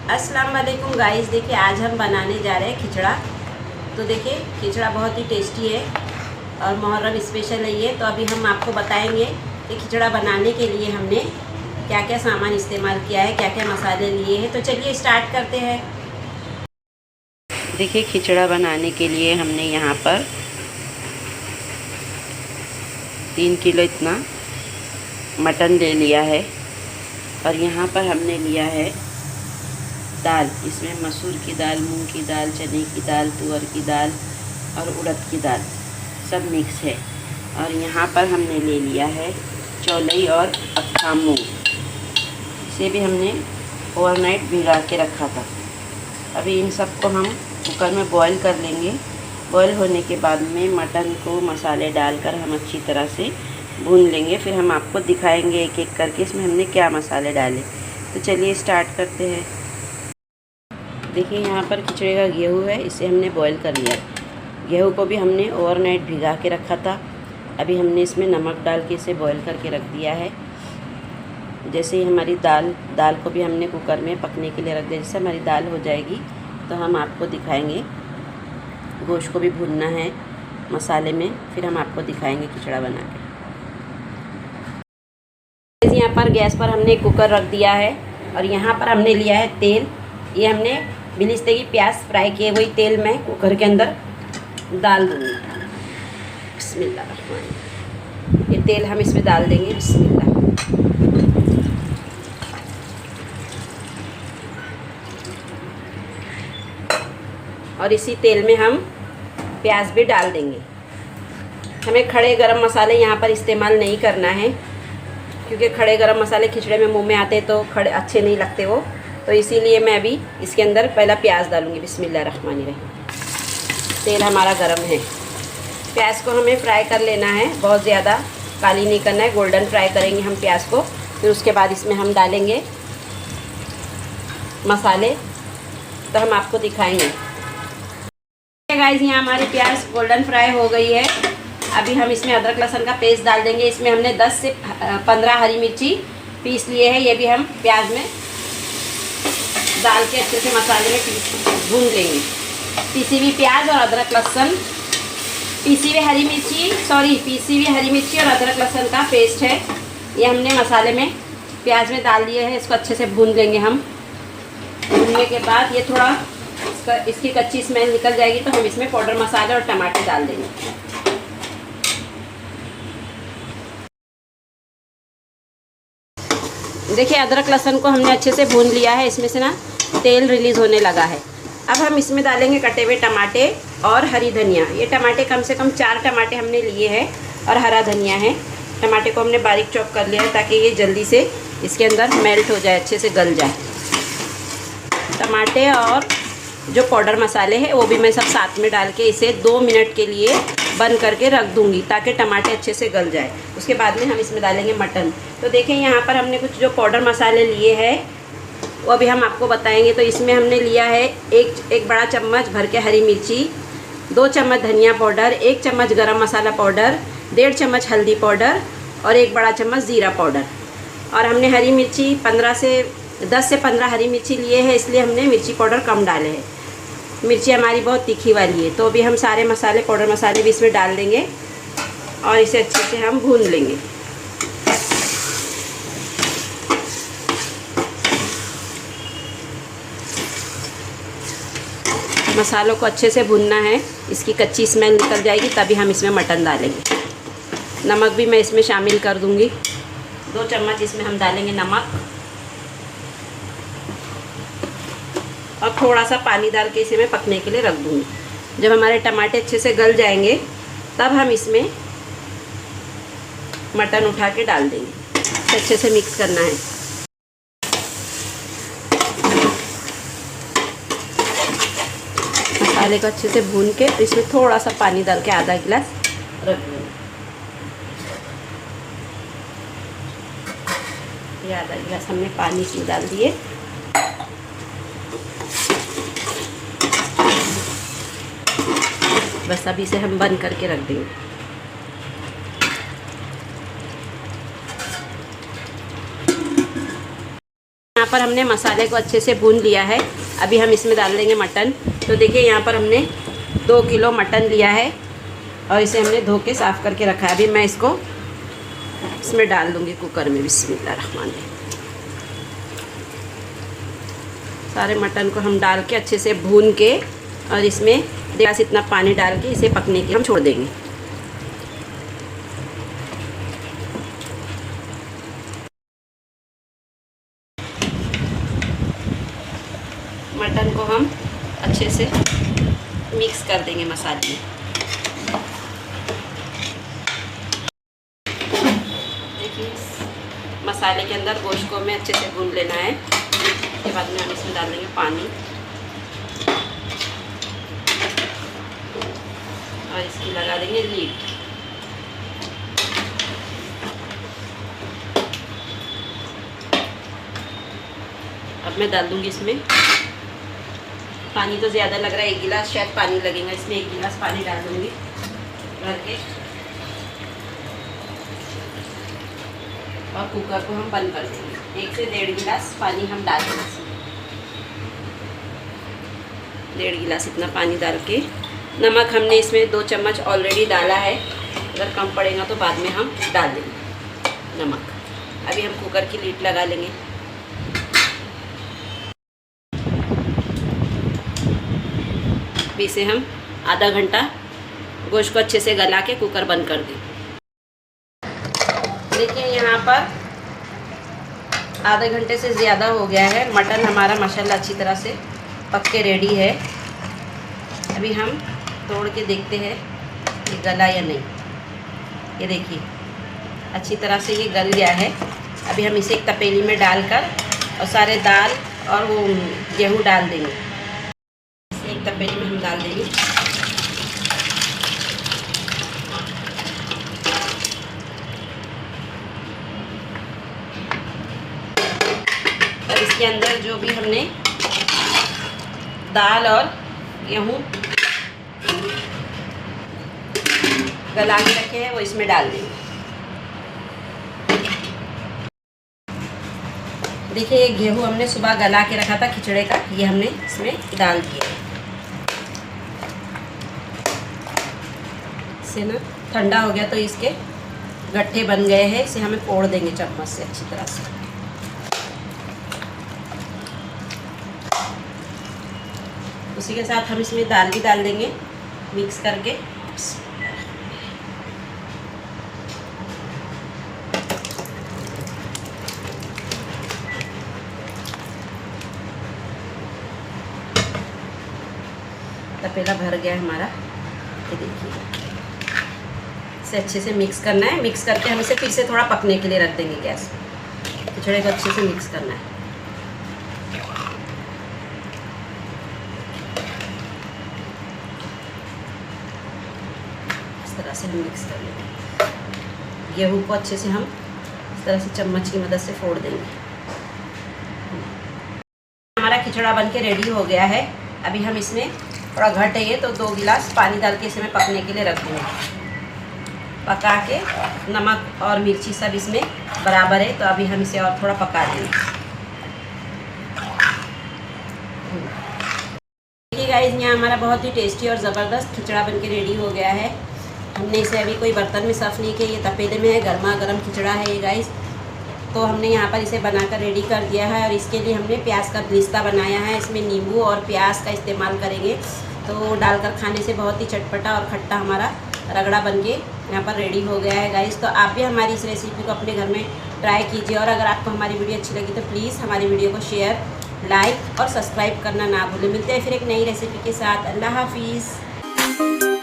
अस्सलाम वालेकुम गाइस। देखिए आज हम बनाने जा रहे हैं खिचड़ा। तो देखिए खिचड़ा बहुत ही टेस्टी है और मुहर्रम स्पेशल है ये। तो अभी हम आपको बताएंगे कि खिचड़ा बनाने के लिए हमने क्या क्या सामान इस्तेमाल किया है, क्या क्या मसाले लिए हैं। तो चलिए स्टार्ट करते हैं। देखिए खिचड़ा बनाने के लिए हमने यहाँ पर 3 किलो इतना मटन ले लिया है और यहाँ पर हमने लिया है दाल। इसमें मसूर की दाल, मूंग की दाल, चने की दाल, तुअर की दाल और उड़द की दाल सब मिक्स है। और यहाँ पर हमने ले लिया है चौलाई और अक्खा मूंग। इसे भी हमने ओवरनाइट भिगा के रखा था। अभी इन सब को हम कुकर में बॉईल कर लेंगे। बॉईल होने के बाद में मटन को मसाले डालकर हम अच्छी तरह से भून लेंगे। फिर हम आपको दिखाएंगे एक एक करके इसमें हमने क्या मसाले डाले। तो चलिए स्टार्ट करते हैं। देखिए यहाँ पर खिचड़े का गेहूँ है, इसे हमने बॉईल कर लिया। गेहूँ को भी हमने ओवरनाइट भिगा के रखा था। अभी हमने इसमें नमक डाल के इसे बॉईल करके रख दिया है। जैसे ही हमारी दाल को भी हमने कुकर में पकने के लिए रख दिया। जैसे हमारी दाल हो जाएगी तो हम आपको दिखाएंगे। गोश्त को भी भूनना है मसाले में, फिर हम आपको दिखाएंगे खिचड़ा बना के। यहाँ पर गैस पर हमने कुकर रख दिया है और यहाँ पर हमने लिया है तेल। ये हमने बिलिस्ते की प्याज फ्राई किए वही तेल में कुकर के अंदर डाल दूँगी। बिस्मिल्लाह। ये तेल हम इसमें डाल देंगे। बिस्मिल्लाह। और इसी तेल में हम प्याज भी डाल देंगे। हमें खड़े गरम मसाले यहाँ पर इस्तेमाल नहीं करना है, क्योंकि खड़े गरम मसाले खिचड़े में मुंह में आते तो खड़े अच्छे नहीं लगते वो। तो इसीलिए मैं अभी इसके अंदर पहला प्याज डालूँगी। बिस्मिल्लाहिर्रहमानिर्रहीम। तेल हमारा गरम है। प्याज को हमें फ्राई कर लेना है, बहुत ज़्यादा काली नहीं करना है। गोल्डन फ्राई करेंगे हम प्याज को। फिर उसके बाद इसमें हम डालेंगे मसाले, तो हम आपको दिखाएंगे। गाइस यहाँ हमारी प्याज गोल्डन फ्राई हो गई है। अभी हम इसमें अदरक लहसुन का पेस्ट डाल देंगे। इसमें हमने 10 से 15 हरी मिर्ची पीस लिए हैं। ये भी हम प्याज में डाल के अच्छे से मसाले में भून लेंगे। पीसी हुई प्याज और अदरक लहसुन, पीसी हुई हरी मिर्ची और अदरक लहसुन का पेस्ट है। ये हमने मसाले में प्याज में डाल दिए हैं। इसको अच्छे से भून लेंगे हम। भूनने के बाद ये थोड़ा इसकी कच्ची स्मेल निकल जाएगी तो हम इसमें पाउडर मसाले और टमाटर डाल देंगे। देखिए अदरक लहसुन को हमने अच्छे से भून लिया है। इसमें से ना तेल रिलीज़ होने लगा है। अब हम इसमें डालेंगे कटे हुए टमाटे और हरी धनिया। ये टमाटे कम से कम 4 टमाटे हमने लिए हैं और हरा धनिया है। टमाटे को हमने बारीक चॉप कर लिया है ताकि ये जल्दी से इसके अंदर मेल्ट हो जाए, अच्छे से गल जाए। टमाटे और जो पाउडर मसाले हैं वो भी मैं सब साथ में डाल के इसे 2 मिनट के लिए बंद करके रख दूंगी ताकि टमाटे अच्छे से गल जाए। उसके बाद में हम इसमें डालेंगे मटन। तो देखें यहाँ पर हमने कुछ जो पाउडर मसाले लिए हैं वो अभी हम आपको बताएंगे। तो इसमें हमने लिया है एक बड़ा चम्मच भर के हरी मिर्ची, 2 चम्मच धनिया पाउडर, 1 चम्मच गरम मसाला पाउडर, 1.5 चम्मच हल्दी पाउडर और 1 बड़ा चम्मच ज़ीरा पाउडर। और हमने हरी मिर्ची 10 से 15 हरी मिर्ची लिए हैं, इसलिए हमने मिर्ची पाउडर कम डाले हैं। मिर्ची हमारी बहुत तीखी वाली है। तो अभी हम सारे मसाले, पाउडर मसाले भी इसमें डाल देंगे और इसे अच्छे से हम भून लेंगे। मसालों को अच्छे से भूनना है, इसकी कच्ची स्मेल निकल जाएगी तभी हम इसमें मटन डालेंगे। नमक भी मैं इसमें शामिल कर दूंगी। 2 चम्मच इसमें हम डालेंगे नमक और थोड़ा सा पानी डाल के इसे मैं पकने के लिए रख दूंगी। जब हमारे टमाटे अच्छे से गल जाएंगे तब हम इसमें मटन उठा के डाल देंगे। अच्छे से मिक्स करना है। मसाले को अच्छे से भून के इसमें थोड़ा सा पानी डाल के आधा गिलास रख देंगे। ये आधा गिलास हमने पानी इसमें डाल दिए। बस अभी इसे हम बंद करके रख देंगे। यहाँ पर हमने मसाले को अच्छे से भून लिया है। अभी हम इसमें डाल देंगे मटन। तो देखिए यहाँ पर हमने 2 किलो मटन लिया है और इसे हमने धो के साफ़ करके रखा है। अभी मैं इसको इसमें डाल दूँगी कुकर में। बिस्मिल्लाहिर्रहमानिर्रहीम। सारे मटन को हम डाल के अच्छे से भून के और इसमें गिलास इतना पानी डाल के इसे पकने के हम छोड़ देंगे। मटन को हम अच्छे से मिक्स कर देंगे मसाले में। देखिए मसाले के अंदर गोश्त को हमें अच्छे से भून लेना है। उसके बाद में हम इसमें डाल देंगे पानी और इसकी लगा देंगे लीड। अब मैं डाल दूंगी इसमें पानी। तो ज़्यादा लग रहा है, 1 गिलास शायद पानी लगेगा इसमें। 1 गिलास पानी डाल दूंगी भर के और कुकर को हम बंद कर देंगे। 1 से 1.5 गिलास पानी हम डाल देंगे इसमें। 1.5 गिलास इतना पानी डाल के, नमक हमने इसमें 2 चम्मच ऑलरेडी डाला है। अगर कम पड़ेगा तो बाद में हम डाल देंगे नमक। अभी हम कुकर की लीड लगा लेंगे। अभी इसे हम आधा घंटा गोश्त को अच्छे से गला के कुकर बंद कर दें। देखिए यहाँ पर आधे घंटे से ज़्यादा हो गया है। मटन हमारा माशाल्लाह अच्छी तरह से पक के रेडी है। अभी हम तोड़ के देखते हैं ये गला या नहीं। ये देखिए अच्छी तरह से ये गल गया है। अभी हम इसे एक तपेली में डालकर और सारे दाल और वो गेहूँ डाल देंगे। इसे एक तपेली में हम डाल देंगे। और इसके अंदर जो भी हमने दाल और गेहूँ गला के रखे हैं वो इसमें डाल देंगे। देखिए ये गेहूँ हमने सुबह गला के रखा था खिचड़े का, ये हमने इसमें डाल दिया। इसे ना ठंडा हो गया तो इसके गट्ठे बन गए हैं। इसे हमें पोड़ देंगे चम्मच से अच्छी तरह से। उसी के साथ हम इसमें दाल भी डाल देंगे मिक्स करके। तपेला भर गया हमारा, ये देखिए। इसे अच्छे से मिक्स करना है। मिक्स करके हम इसे फिर से थोड़ा पकने के लिए रख देंगे गैस पे। खिचड़े को अच्छे से मिक्स करना है। इस तरह से हम मिक्स कर लेंगे। गेहूँ को अच्छे से हम इस तरह से चम्मच की मदद से फोड़ देंगे। हमारा खिचड़ा बन के रेडी हो गया है। अभी हम इसमें थोड़ा घट है ये तो 2 गिलास पानी डाल के इसमें पकने के लिए रख देंगे। पका के नमक और मिर्ची सब इसमें बराबर है तो अभी हम इसे और थोड़ा पका देंगे। देखिए गाइस यहाँ हमारा बहुत ही टेस्टी और ज़बरदस्त खिचड़ा बन के रेडी हो गया है। हमने इसे अभी कोई बर्तन में सर्व नहीं किया, ये तपेले में है। गर्मा गर्म खिचड़ा है ये गाइस। तो हमने यहाँ पर इसे बनाकर रेडी कर दिया है और इसके लिए हमने प्याज का ब्रिस्ता बनाया है। इसमें नींबू और प्याज का इस्तेमाल करेंगे तो डालकर खाने से बहुत ही चटपटा और खट्टा हमारा रगड़ा बन के यहाँ पर रेडी हो गया है गाइस। तो आप भी हमारी इस रेसिपी को अपने घर में ट्राई कीजिए और अगर आपको हमारी वीडियो अच्छी लगी तो प्लीज़ हमारी वीडियो को शेयर, लाइक और सब्सक्राइब करना ना भूलें। मिलते हैं फिर एक नई रेसिपी के साथ। अल्लाह हाफिज़।